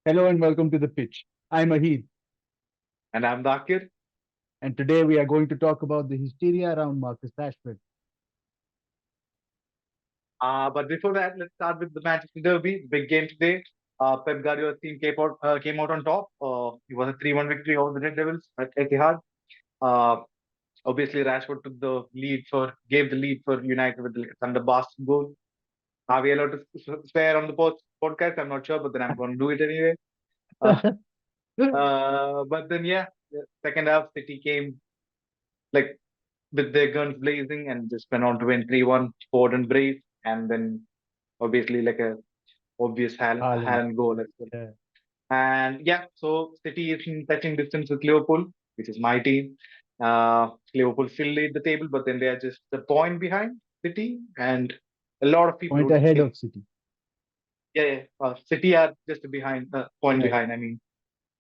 Hello and welcome to the pitch. I'm Ahid, And I'm Dakir. and today we are going to talk about the hysteria around Marcus Rashford. But before that, let's start with the Manchester Derby, big game today. Pep Guardiola's team came out on top. It was a 3-1 victory over the Red Devils at Etihad. Uh, Obviously, Rashford gave the lead for United with like a thunder bastard goal. Are we allowed to swear on the podcast? I'm not sure, but then I'm going to do it anyway. Uh, but then, yeah, the second half, City came like with their guns blazing and just went on to win 3-1, Ford and Brave. And then obviously like a obvious Haaland. Haaland goal as well. Yeah. And yeah, so City is in touching distance with Liverpool, which is my team. Liverpool still lead the table, but then they are just a point behind City, and a lot of people Point would ahead think, of City. City are just behind, point Yeah. behind. I mean,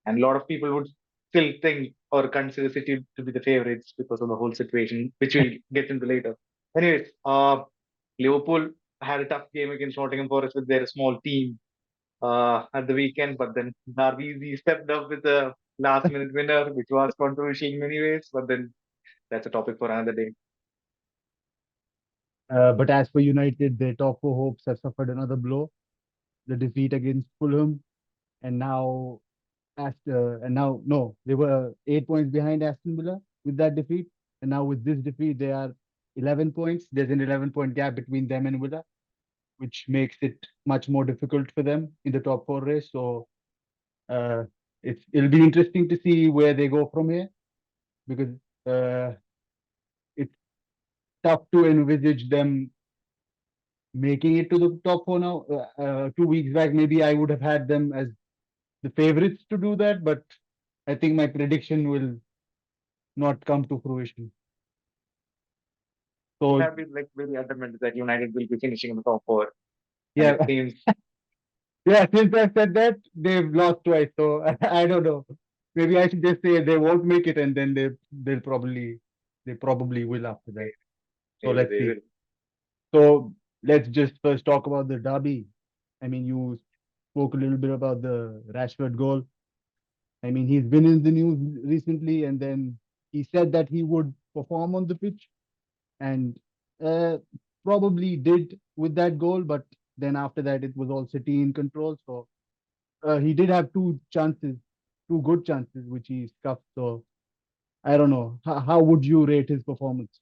and a lot of people would still think or consider City to be the favorites because of the whole situation, which we'll get into later. Anyways, Liverpool had a tough game against Nottingham Forest with their small team at the weekend, but then Darby stepped up with a last minute winner, which was controversial in many ways, but then that's a topic for another day. But as for United, their top four hopes have suffered another blow. The defeat against Fulham, and now, no, they were 8 points behind Aston Villa with that defeat, and now with this defeat, they are 11 points. There's an 11-point gap between them and Villa, which makes it much more difficult for them in the top four race. So uh, it'll be interesting to see where they go from here because uh, it's tough to envisage them making it to the top four now. 2 weeks back, maybe I would have had them as the favorites to do that, but I think my prediction will not come to fruition. You So have been like very adamant that United will be finishing in the top four, and yeah, it seems yeah. Since I said that, they've lost twice. So I don't know. Maybe I should just say they won't make it, and then they probably will after that. So maybe let's they see. will. So let's just first talk about the derby. I mean, you spoke a little bit about the Rashford goal. I mean, he's been in the news recently, and then he said that he would perform on the pitch, and uh, probably did with that goal. But then after that, it was all City in control. So he did have two chances, two good chances, which he scuffed. So I don't know. How would you rate his performance?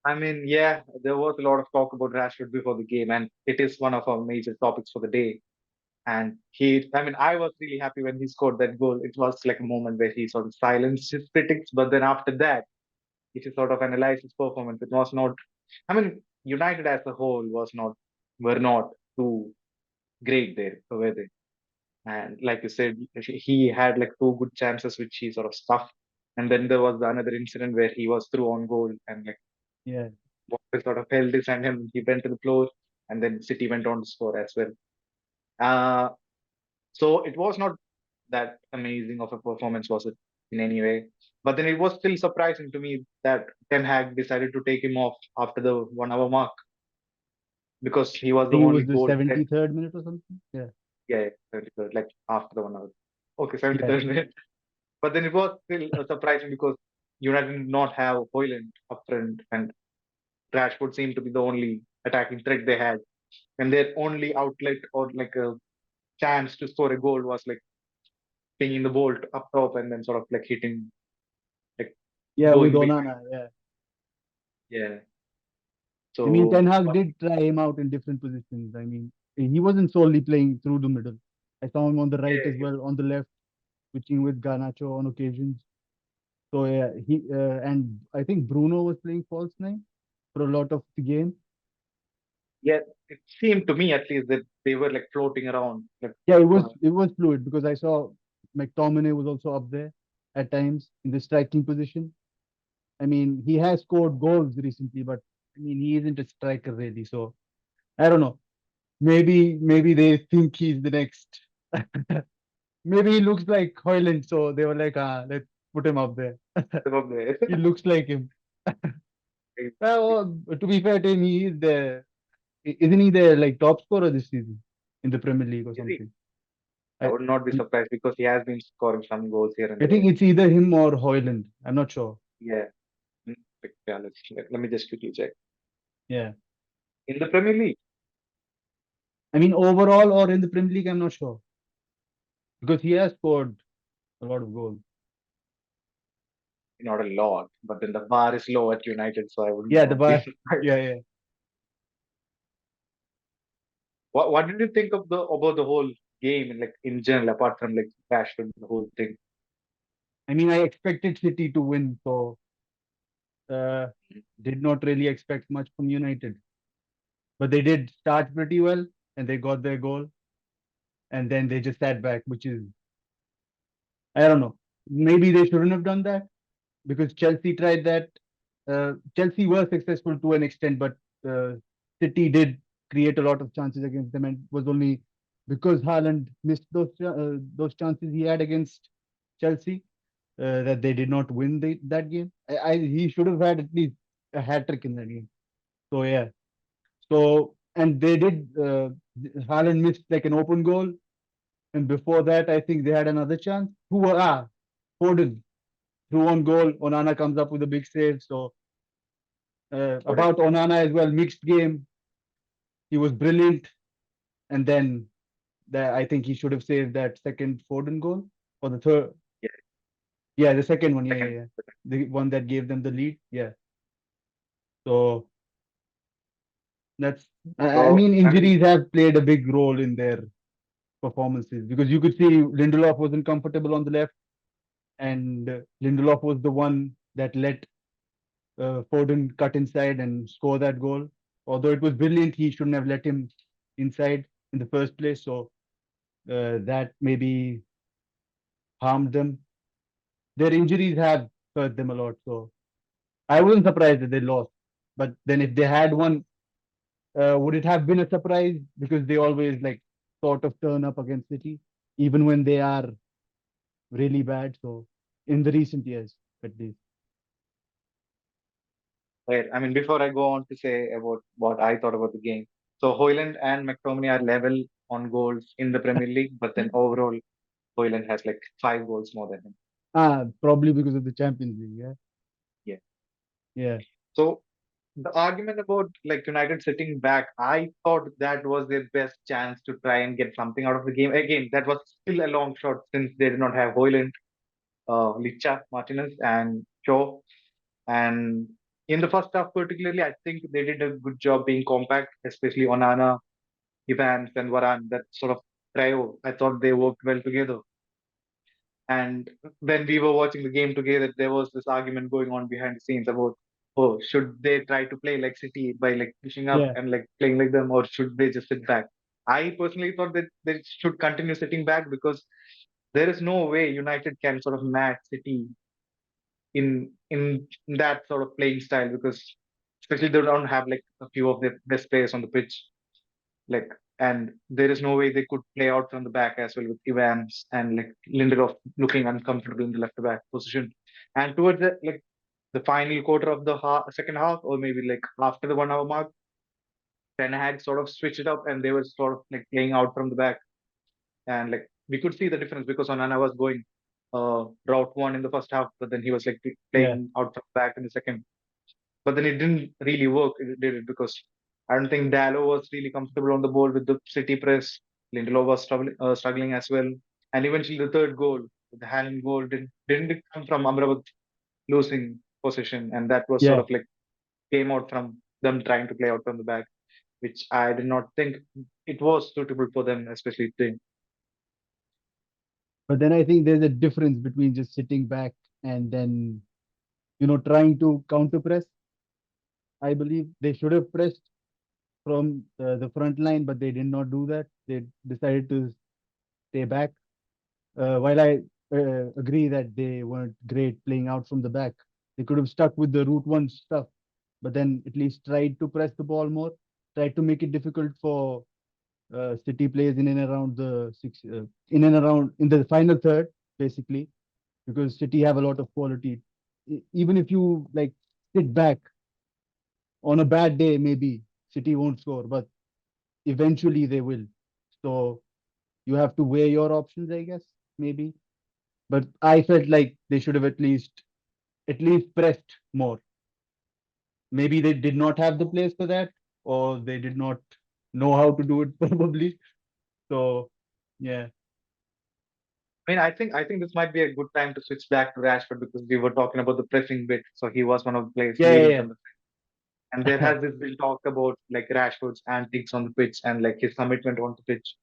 I mean, yeah, there was a lot of talk about Rashford before the game, and it is one of our major topics for the day. And I mean, I was really happy when he scored that goal. It was like a moment where he sort of silenced his critics, but then after that, if you sort of analyze his performance, it was not. I mean, United as a whole were not too great there, were they? And like you said, he had like two good chances which he sort of stuffed. And then there was another incident where he was through on goal and like Yeah, Walker sort of held his hand and he went to the floor, and then City went on to score as well. Uh, so it was not that amazing of a performance, was it in any way? But then it was still surprising to me that Ten Hag decided to take him off after the 1 hour mark because he I was the think it only was the goal threat. 73rd minute or something. Yeah, Yeah, 73rd, like after the 1 hour. Okay, yeah, 73rd minute. But then it was still surprising because United did not have Hoyland up front, and Rashford seemed to be the only attacking threat they had. And their only outlet or like a chance to score a goal was like pinging the ball up top and then sort of like hitting, like yeah. With going behind. Onana, yeah. Yeah. I mean, Ten So, Hag did try him out in different positions. I mean, he wasn't solely playing through the middle. I saw him on the right as yeah, well, on the left, switching with Garnacho on occasions. So yeah, he and I think Bruno was playing false nine for a lot of the game. yeah, it seemed to me at least that they were like floating around. Like, Yeah, it uh, was it was fluid because I saw McTominay was also up there at times in the striking position. I mean, he has scored goals recently, but I mean, he isn't a striker really. So I don't know. Maybe they think he's the next. Maybe he looks like Hoyland, so they were like, let's put him up there. above there. He looks like him. Well, to be fair to him, he is the isn't he the like top scorer this season in the Premier League or Is he? something? I I would not be surprised because he has been scoring some goals here and I there. think it's either him or Hoyland. I'm not sure. Yeah. Yeah, let me just quickly check. Yeah. In the Premier League, I mean, overall or in the Premier League, I'm not sure because he has scored a lot of goals. not a lot, but then the bar is low at United, so I would Yeah, the not be bar. surprised. Yeah, yeah. What did you think of the about the whole game, like in general, apart from like Rashford, the whole thing? I mean, I expected City to win, so uh, did not really expect much from United. But they did start pretty well, and they got their goal, and then they just sat back, which is I don't know. Maybe they shouldn't have done that because Chelsea tried that. Chelsea were successful to an extent, but uh, City did create a lot of chances against them, and it was only because Haaland missed those chances he had against Chelsea that they did not win that game. He should have had at least a hat trick in that game. So yeah. So and they did. Haaland missed like an open goal, and before that, I think they had another chance. Foden through on goal. Onana comes up with a big save. So What if, about Onana as well, mixed game. He was brilliant, and then I think he should have saved that second Foden goal or the third. yeah, Yeah, the second one. Yeah, yeah, second. yeah. The one that gave them the lead. Yeah. So that's. I So mean, I mean, injuries have played a big role in their performances because you could see Lindelof wasn't comfortable on the left, and Lindelof was the one that let Foden cut inside and score that goal. Although it was brilliant, he shouldn't have let him inside in the first place. So that maybe harmed them. Their injuries have hurt them a lot. So I wasn't surprised that they lost. But then if they had won, would it have been a surprise? Because they always like sort of turn up against City, even when they are really bad. So in the recent years, at least. right. I mean, before I go on to say about what I thought about the game, so Hoyland and McTominay are level on goals in the Premier League, but then overall, Hoyland has like 5 goals more than him. Probably because of the Champions League. Yeah. Yeah. Yeah. So the argument about like United sitting back, I thought that was their best chance to try and get something out of the game. Again, that was still a long shot since they did not have Hoyland, Licha, Martinez, and Shaw. And in the first half, particularly, I think they did a good job being compact, especially Onana, Evans, and Varane. That sort of trio, I thought they worked well together. And when we were watching the game together, there was this argument going on behind the scenes about, oh, should they try to play like City by like pushing up Yeah. and like playing like them, or should they just sit back? I personally thought that they should continue sitting back because there is no way United can sort of match City in that sort of playing style because especially they don't have like a few of the best players on the pitch. Like, and there is no way they could play out from the back as well with Evans and like Lindelof looking uncomfortable in the left back position. And towards the final quarter of the second half, or maybe like after the 1 hour mark, Ten Hag sort of switched it up and they were sort of like playing out from the back. And like we could see the difference because Onana was going route one in the first half, but then he was like Yeah. playing out from the back in the second. But then it didn't really work, did it? Because I don't think Dallo was really comfortable on the ball with the City press. Lindelof was struggling as well. And eventually the third goal, the Haaland goal, didn't come from Amrabat losing possession. And that was sort Yeah. of like came out from them trying to play out from the back, which I did not think it was suitable for them, especially today. But then I think there's a difference between just sitting back and then, trying to counter press. I believe they should have pressed from the front line, but they did not do that. They decided to stay back. While I agree that they weren't great playing out from the back, they could have stuck with the route one stuff, but then at least tried to press the ball more, tried to make it difficult for City players in and around in and around in the final third, basically, because City have a lot of quality. Even if you like sit back on a bad day, maybe City won't score, but eventually they will. So you have to weigh your options, I guess, maybe. But I felt like they should have at least pressed more. Maybe they did not have the players for that, or they did not know how to do it probably. So yeah, I mean, I think this might be a good time to switch back to Rashford because we were talking about the pressing bit. So he was one of the players yeah, leading yeah, from the and there yeah. has this been talk about like Rashford's antics on the pitch and like his commitment on the pitch.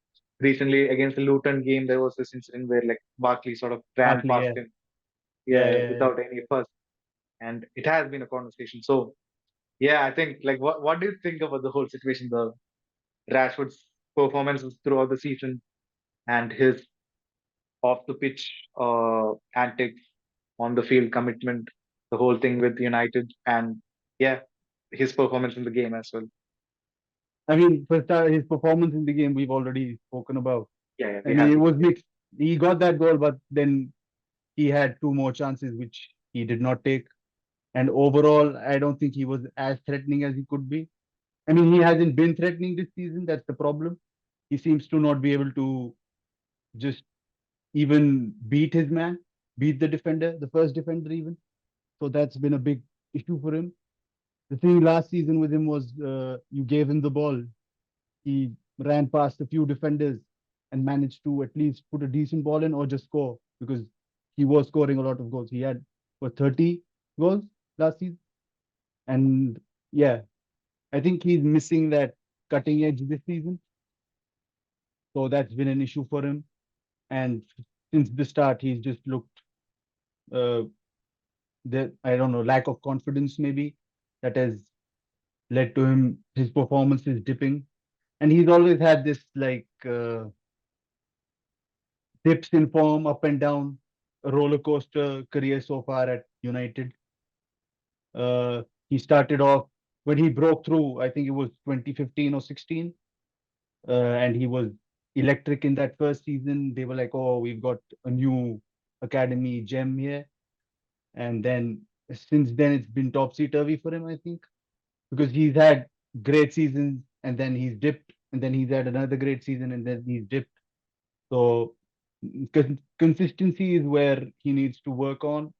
Recently against the Luton game, there was this incident where like Barkley sort of ran Partly, past yeah, him, yeah, yeah, yeah, yeah. without any fuss, and it has been a conversation. So yeah, I think like what do you think about the whole situation, the Rashford's performances throughout the season and his off the pitch antics, on the field commitment, the whole thing with United, and yeah, his performance in the game as well. I mean, first his performance in the game we've already spoken about. Yeah, yeah, I we mean, have it been. was mixed. He got that goal, but then he had two more chances which he did not take. And overall, I don't think he was as threatening as he could be. I mean, he hasn't been threatening this season. That's the problem. He seems to not be able to just even beat his man, beat the defender, the first defender even. So that's been a big issue for him. The thing last season with him was you gave him the ball, he ran past a few defenders and managed to at least put a decent ball in or just score because he was scoring a lot of goals. He had what 30 goals last season, and yeah, I think he's missing that cutting edge this season. So that's been an issue for him. And since the start, he's just looked uh, the I don't know lack of confidence maybe that has led to him his performances dipping. And he's always had this like dips in form, up and down, a roller coaster career so far at United. He started off when he broke through. I think it was 2015 or 16, and he was electric in that first season. They were like, "Oh, we've got a new academy gem here," and then since then it's been topsy turvy for him. I think because he's had great seasons and then he's dipped, and then he's had another great season and then he's dipped. So consistency is where he needs to work on.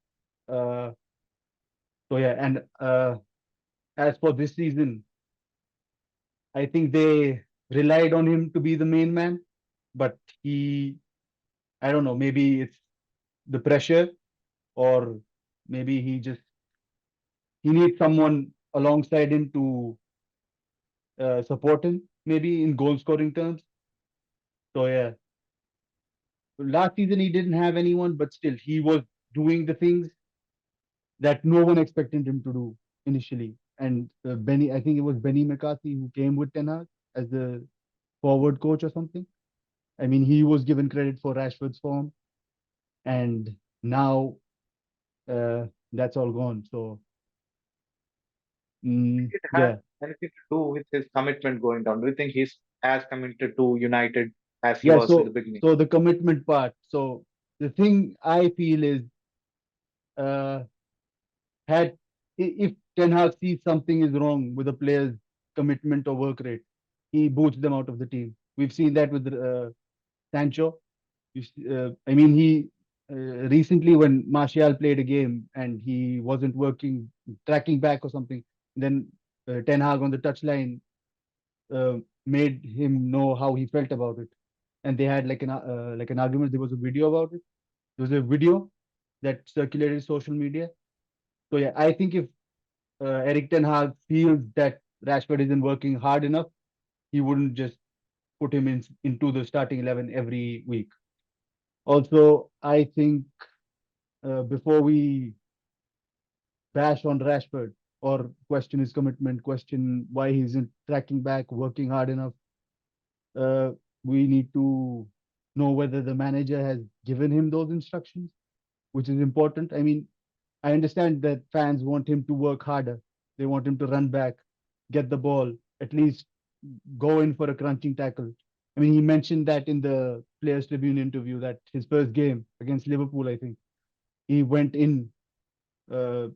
Uh, so yeah, and as for this season, I think they relied on him to be the main man, but I don't know, maybe it's the pressure, or maybe he needs someone alongside him to support him, maybe in goal scoring terms. So yeah, last season he didn't have anyone, but still he was doing the things that no one expected him to do initially. And Benny, I think it was Benny McCarthy who came with Ten Hag as the forward coach or something. I mean, he was given credit for Rashford's form, and now that's all gone. So It has yeah, anything to do with his commitment going down. Do you think he's as committed to United as he yeah. was in the So beginning? so the commitment part. So the thing I feel is uh, had if Ten Hag sees something is wrong with a player's commitment or work rate, he boots them out of the team. We've seen that with Sancho. I mean, he recently when Martial played a game and he wasn't working, tracking back or something, then Ten Hag on the touchline uh, made him know how he felt about it, and they had like an argument. There was a video about it. There was a video that circulated social media. So yeah, I think if Erik Ten Hag feels that Rashford isn't working hard enough, he wouldn't just put him into the starting 11 every week. Also, I think before we bash on Rashford or question his commitment, question why he isn't tracking back, working hard enough, uh, we need to know whether the manager has given him those instructions, which is important. I mean, I understand that fans want him to work harder. They want him to run back, get the ball, at least go in for a crunching tackle. I mean, he mentioned that in the Players Tribune interview that his first game against Liverpool, I think, he went in. Uh,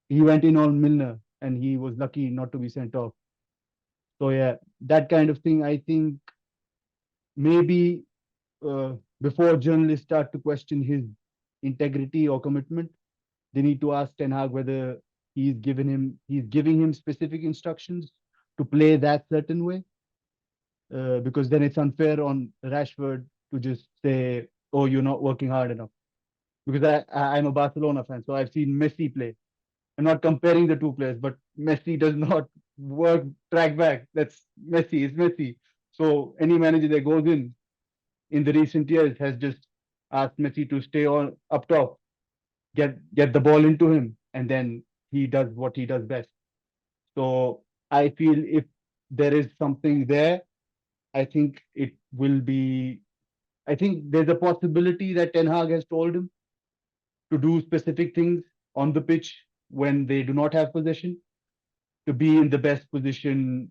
he went in on Milner, and he was lucky not to be sent off. So yeah, that kind of thing. I think maybe. before journalists start to question his integrity or commitment, they need to ask Ten Hag whether he's giving him specific instructions to play that certain way. Because then it's unfair on Rashford to just say, "Oh, you're not working hard enough." Because I'm a Barcelona fan, so I've seen Messi play. I'm not comparing the two players, but Messi does not work track back. That's Messi. It's Messi. So any manager that goes in the recent years has just asked Messi to stay on up top, get the ball into him, and then he does what he does best. So I feel if there is something there, I think it will be. I think there's a possibility that Ten Hag has told him to do specific things on the pitch when they do not have possession, to be in the best position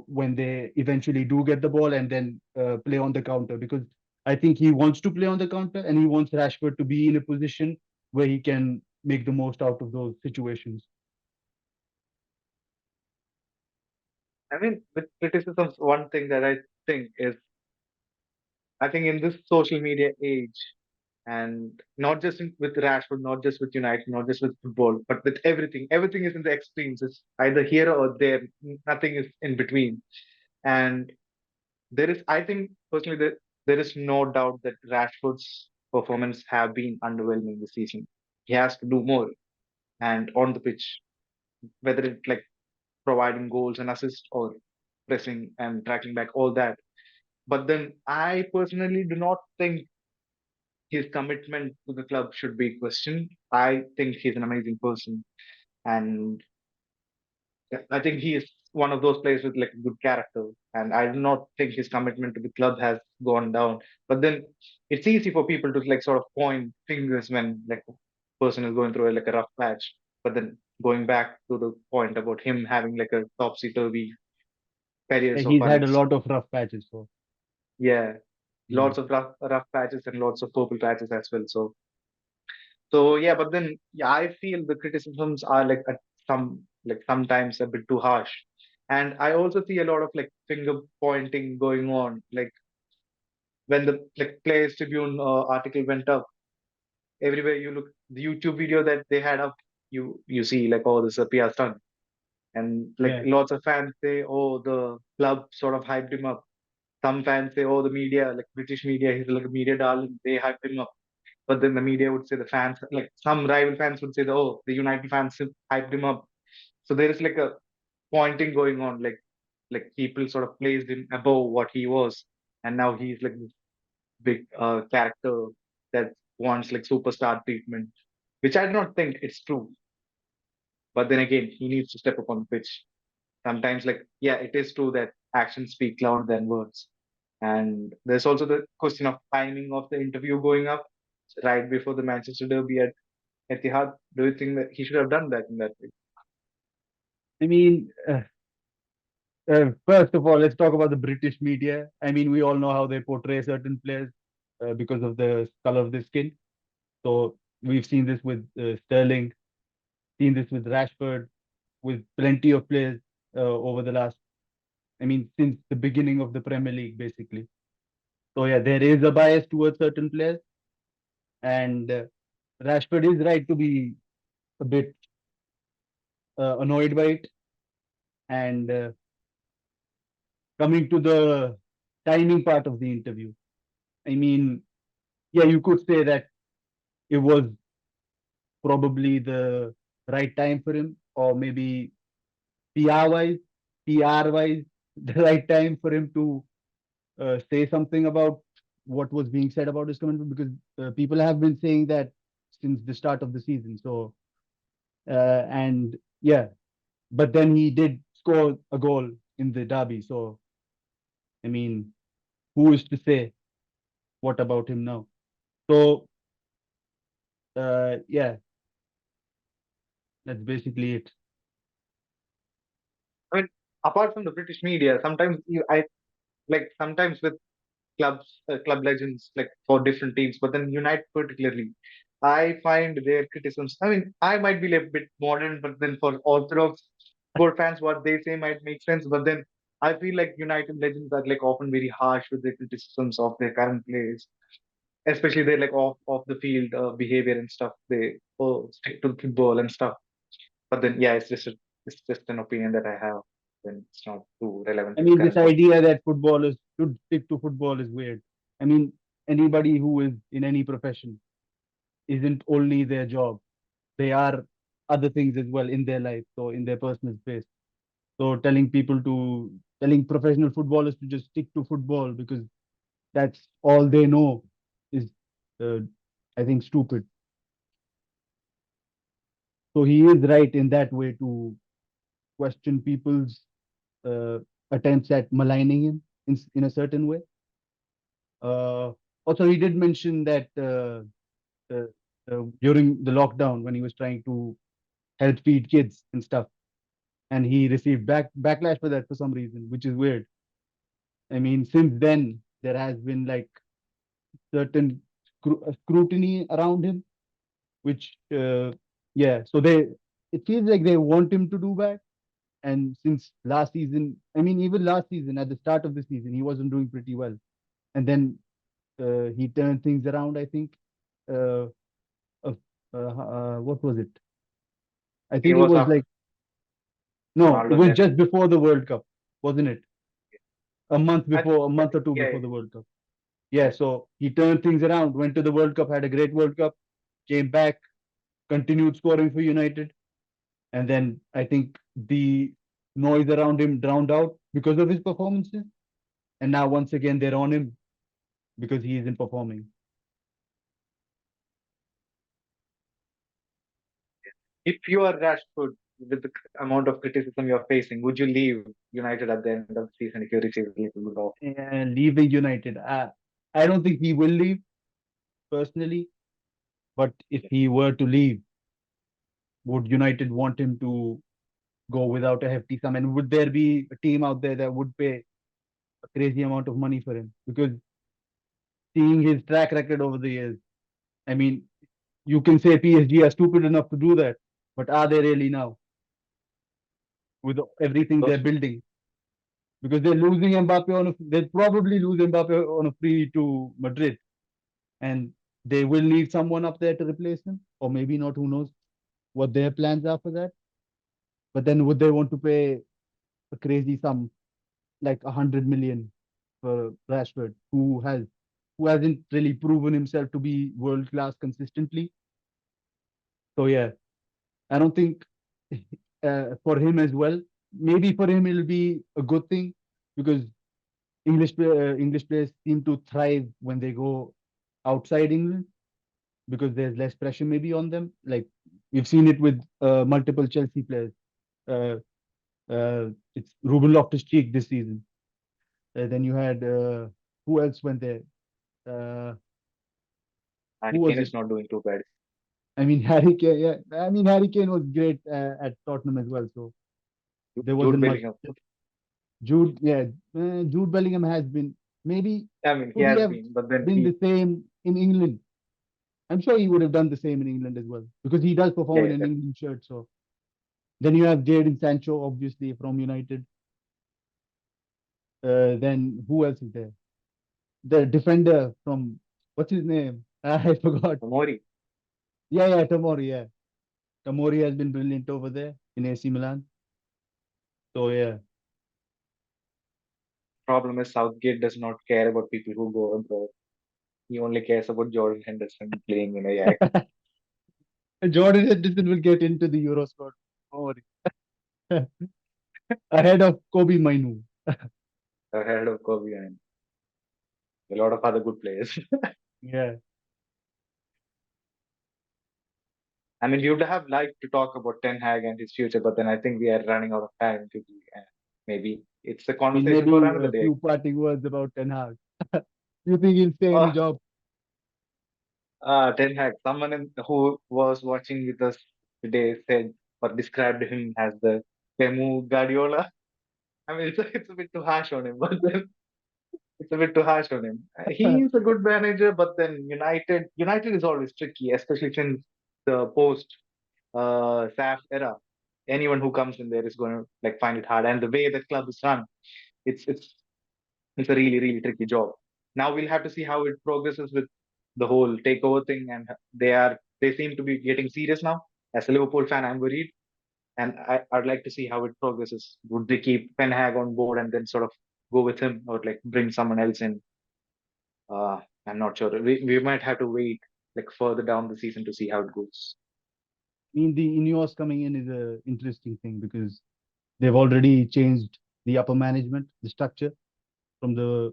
when they eventually do get the ball, and then play on the counter, because I think he wants to play on the counter and he wants Rashford to be in a position where he can make the most out of those situations. I mean, with criticisms, one thing that I think is, I think in this social media age, and not just with Rashford, not just with United, not just with football, but with everything. Everything is in the extremes. It's either here or there. Nothing is in between. And there is, I think personally, there is no doubt that Rashford's performance have been underwhelming this season. He has to do more, and on the pitch, whether it's like providing goals and assists or pressing and tracking back, all that. But then I personally do not think his commitment to the club should be questioned. I think he's an amazing person, and I think he is one of those players with like a good character. And I do not think his commitment to the club has gone down. But then it's easy for people to like sort of point fingers when like a person is going through like a rough patch. But then going back to the point about him having like a topsy turvy career so He's far, had a it's lot of rough patches. So yeah, mm. lots of rough patches and lots of purple patches as well. So yeah, but then yeah, I feel the criticisms are like at sometimes a bit too harsh, and I also see a lot of like finger pointing going on. Like when the like Players Tribune article went up, everywhere you look, the YouTube video that they had up, you see like, oh, this is a PR stunt, and like Yeah, lots of fans say, oh, the club sort of hyped him up. Some fans say, oh, the media, like British media, he's like a media darling, they hyped him up. But then the media would say the fans, like some rival fans would say, oh, the United fans hyped him up. So there is like a pointing going on, like people sort of placed him above what he was, and now he's like this big character that wants like superstar treatment, which I do not think it's true. But then again, he needs to step up on the pitch. Sometimes, like yeah, it is true that actions speak louder than words. And there's also the question of timing of the interview going up right before the Manchester Derby at Etihad. Do you think that he should have done that in that way? I mean, first of all, let's talk about the British media. I mean, we all know how they portray certain players because of the color of their skin. So we've seen this with Sterling, seen this with Rashford, with plenty of players over the last, I mean, since the beginning of the Premier League, basically. So yeah, there is a bias towards certain players, and Rashford is right to be a bit annoyed by it. And coming to the timing part of the interview, I mean, yeah, you could say that it was probably the right time for him, or maybe PR wise, PR wise, the right time for him to say something about what was being said about his commitment, because people have been saying that since the start of the season. So, and yeah, but then he did score a goal in the derby. So, I mean, who is to say what about him now? So, yeah, that's basically it. I mean, apart from the British media, sometimes I like sometimes with club legends, like for different teams, but then United particularly, I find their criticisms. I mean, I might be a bit modern, but then for Orthodox sport fans, what they say might make sense. But then I feel like United legends are like often very harsh with their criticisms of their current players, especially their like off the field behavior and stuff. They stick to football and stuff. But then yeah, it's just an opinion that I have. Then it's not too relevant I to the mean, this current topic. idea that footballers should stick to football is weird. I mean, anybody who is in any profession isn't only their job. They are other things as well in their life, so in their personal space. So telling professional footballers to just stick to football because that's all they know is, uh, I think, stupid. So he is right in that way to question people's uh, attempts at maligning him in a certain way. Uh, Also, he did mention that uh, during the lockdown when he was trying to help feed kids and stuff, and he received backlash for that for some reason, which is weird. I mean, since then there has been like certain scrutiny around him, which yeah, so they it feels like they want him to do bad. And since last season, I mean, even last season at the start of the season, he wasn't doing pretty well, and then he turned things around. I think. Uh, what was it? I It think it was was after like no, it Ronaldo was left. just before the World Cup, wasn't it? A Yeah, month or two yeah, before the World Cup. Yeah, yeah. so he turned things around, went to the World Cup, had a great World Cup, came back, continued scoring for United, and then I think the noise around him drowned out because of his performances, and now once again they're on him because he isn't performing. If you are Rashford with the amount of criticism you're facing, would you leave United at the end of the season if you receive a little good offer? And leaving United, I don't think he will leave personally, but if Yeah. he were to leave, would United want him to go without a hefty sum? And would there be a team out there that would pay a crazy amount of money for him? Because seeing his track record over the years, I mean, you can say PSG are stupid enough to do that, but are they really now with everything they're Those building? Because they'll probably lose Mbappe on a free to Madrid, and they will need someone up there to replace him, or maybe not. Who knows what their plans are for that? But then would they want to pay a crazy sum like 100 million for Rashford, who hasn't really proven himself to be world class consistently? So yeah, I don't think for him as well. Maybe for him it'll be a good thing because English players seem to thrive when they go outside England because there's less pressure maybe on them. Like we've seen it with multiple Chelsea players. Uh, it's Ruben Loftus-Cheek this season. Then you had who else went there? Uh, who Harry was Kane it? is not doing too bad. I mean Harry Kane. Yeah, I mean Harry Kane was great at Tottenham as well. So there Jude wasn't much. Bellingham. Jude Bellingham has been maybe I mean, he could he has have been, but then been he, the same in England? I'm sure he would have done the same in England as well because he does yeah, perform in yeah, an England shirt. So then you have Jadon Sancho, obviously from United. Then who else is there? The defender from what's his name? I forgot. Tomori. Yeah, Tomori. Yeah, Tomori has been brilliant over there in AC Milan. So yeah, Problem is Southgate does not care about people who go abroad. He only cares about Jordan Henderson playing in Ajax Jordan Henderson will get into the Euro squad. Don't worry. Ahead of Kobe Mainu. ahead of Kobe and a lot of other good players. Yeah. I mean, we would have liked to talk about Ten Hag and his future, but then I think we are running out of time to be, maybe it's a I mean, conversation for maybe another a day. few parting words about Ten Hag. You think he'll stay in the Oh, job? Ten Hag, who was watching with us today said or described him as the Pemu Guardiola. I mean, it's a bit too harsh on him, but then it's a bit too harsh on him. He's a good manager, but then United is always tricky, especially since the post SAF era. Anyone who comes in there is going to like find it hard, and the way the club is run. It's it's a really really tricky job. Now we'll have to see how it progresses with the whole takeover thing, and they seem to be getting serious now. As a Liverpool fan, I'm worried, and I'd like to see how it progresses. Would they keep Ten Hag on board and then sort of go with him, or like bring someone else in? I'm not sure. We might have to wait like further down the season to see how it goes. I mean, the Ineos coming in is a interesting thing because they've already changed the upper management, the structure from the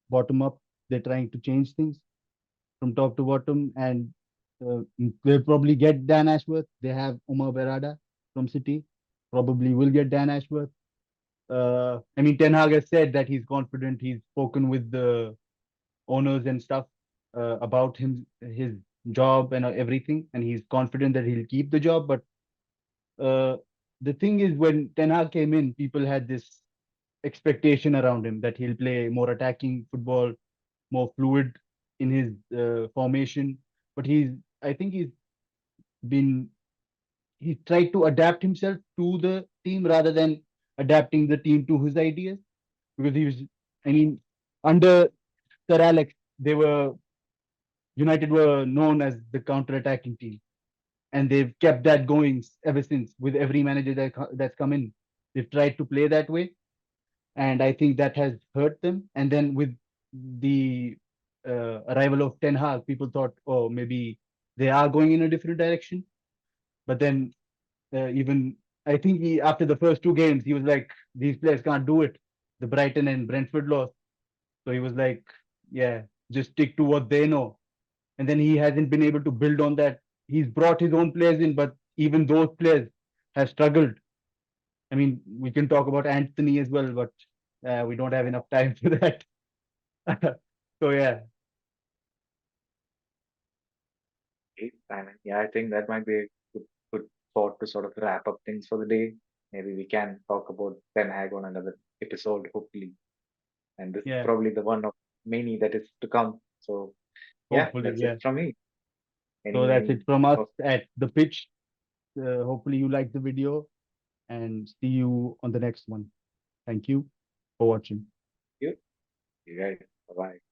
bottom up. They're trying to change things from top to bottom, and they'll probably get Dan Ashworth. They have Umar Berada from City. Probably will get Dan Ashworth. I mean, Ten Hag has said that he's confident. He's spoken with the owners and stuff about his job and everything, and he's confident that he'll keep the job. But uh, the thing is, when Ten Hag came in, people had this expectation around him that he'll play more attacking football, more fluid in his formation. But I think been, he's tried to adapt himself to the team rather than adapting the team to his ideas. Because I mean, under Sir Alex, United were known as the counter-attacking team, and they've kept that going ever since. With every manager that's come in, they've tried to play that way, and I think that has hurt them. And then with the arrival of Ten Hag, people thought, oh, maybe they are going in a different direction. But then even I think after the first two games, he was like, these players can't do it. The Brighton and Brentford lost, so he was like, yeah, just stick to what they know. And then he hasn't been able to build on that. He's brought his own players in, but even those players have struggled. I mean, we can talk about Anthony as well, but we don't have enough time for that. So yeah, Okay, yeah, I think that might be a good thought to sort of wrap up things for the day. Maybe we can talk about Ten Hag on another episode, hopefully. And this is yeah, probably the one of many that is to come. So yeah, hopefully, that's it yeah. from me. So that's Any it from us of at the pitch. Hopefully you like the video, and see you on the next one. Thank you for watching. you? You guys, bye bye.